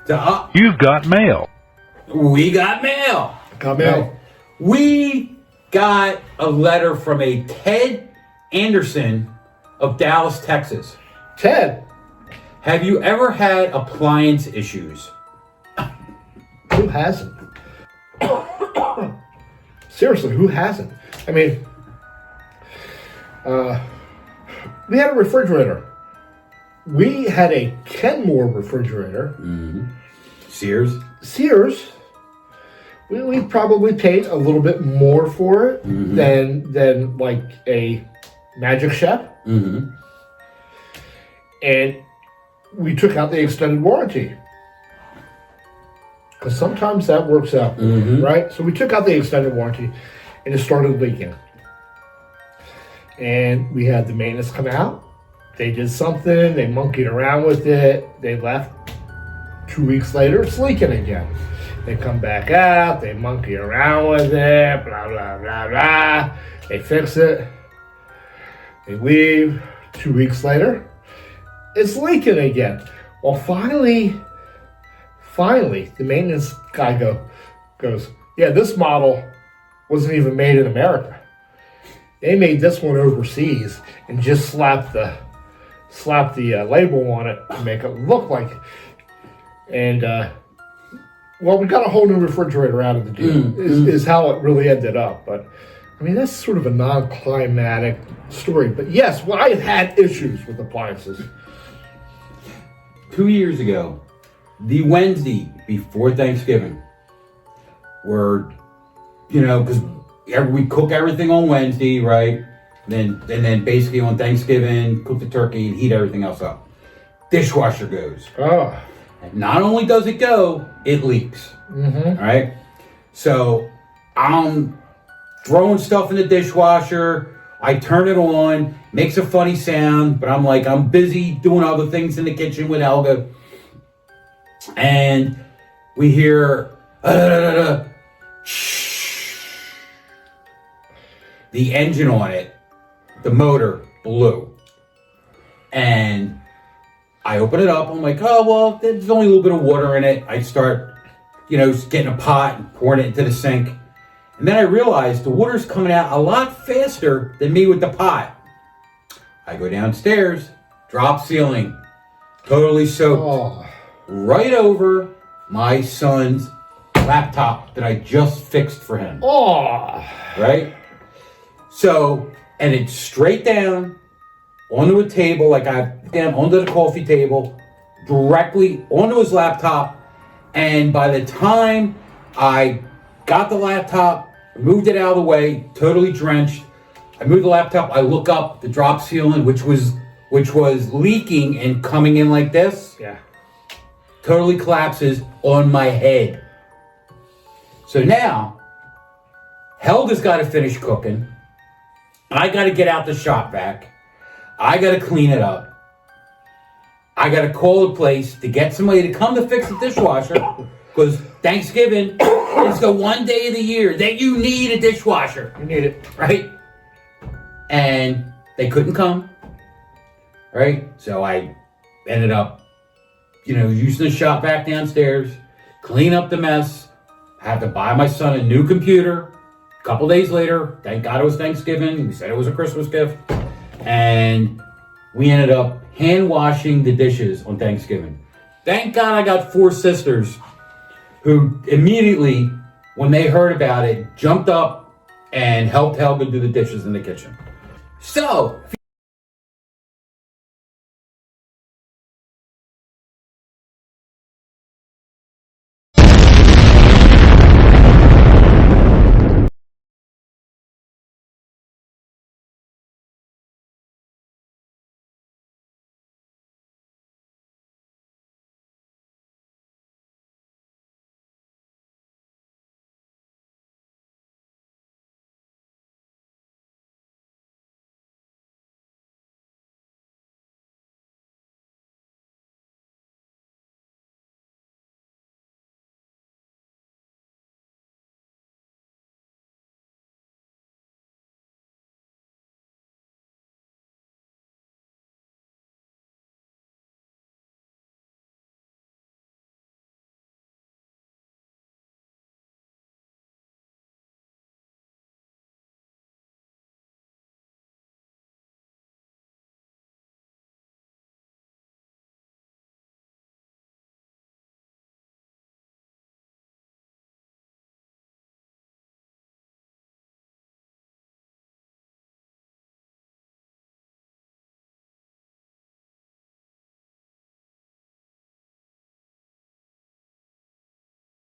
You've got mail. We got mail. Got mail. We got a letter from a Ted Anderson of Dallas, Texas. Ted, Have you ever had appliance issues? who hasn't? Seriously, who hasn't? I mean, we had a refrigerator. We had a Kenmore refrigerator. Sears? Sears, we probably paid a little bit more for it than like a Magic Chef. And we took out the extended warranty. Because sometimes that works out, right? So we took out the extended warranty and it started leaking. And we had the maintenance come out. They did something, they monkeyed around with it, they left. 2 weeks later, it's leaking again. They come back out, they monkey around with it, blah, blah, blah, blah. They fix it. They leave. 2 weeks later, it's leaking again. Well, finally, the maintenance guy goes, yeah, this model wasn't even made in America. They made this one overseas and just slapped the label on it to make it look like it. And, well, we got a whole new refrigerator out of the deal, is how it really ended up. But, I mean, that's sort of a non-climatic story. But, yes, well, I've had issues with appliances. 2 years ago, the Wednesday before Thanksgiving, where, because we cook everything on Wednesday, right? And then basically on Thanksgiving, cook the turkey and heat everything else up. Dishwasher goes. Oh. And not only does it go, it leaks. All right? So I'm throwing stuff in the dishwasher. I turn it on, makes a funny sound, but I'm busy doing other things in the kitchen with Helga. And we hear, shh. The engine on it, the motor blew. And I open it up. I'm like, oh, well, there's only a little bit of water in it. I start, getting a pot and pouring it into the sink. And then I realized the water's coming out a lot faster than me with the pot. I go downstairs, drop ceiling, totally soaked, right over my son's laptop that I just fixed for him. Right? So, and it's straight down onto a table, like I down onto the coffee table, directly onto his laptop. And by the time I got the laptop, moved it out of the way, totally drenched, I moved the laptop, I look up, the drop ceiling, which was leaking and coming in like this, totally collapses on my head. So now, Helga's got to finish cooking. I got to get out the shop vac. I got to clean it up. I got to call the place to get somebody to come to fix the dishwasher, because Thanksgiving is the one day of the year that you need a dishwasher. You need it. Right? And they couldn't come. Right? So I ended up, using the shop vac downstairs, clean up the mess, had to buy my son a new computer. A couple days later, thank God it was Thanksgiving. We said it was a Christmas gift. And we ended up hand washing the dishes on Thanksgiving. Thank God I got 4 sisters who immediately, when they heard about it, jumped up and helped Helga do the dishes in the kitchen. So,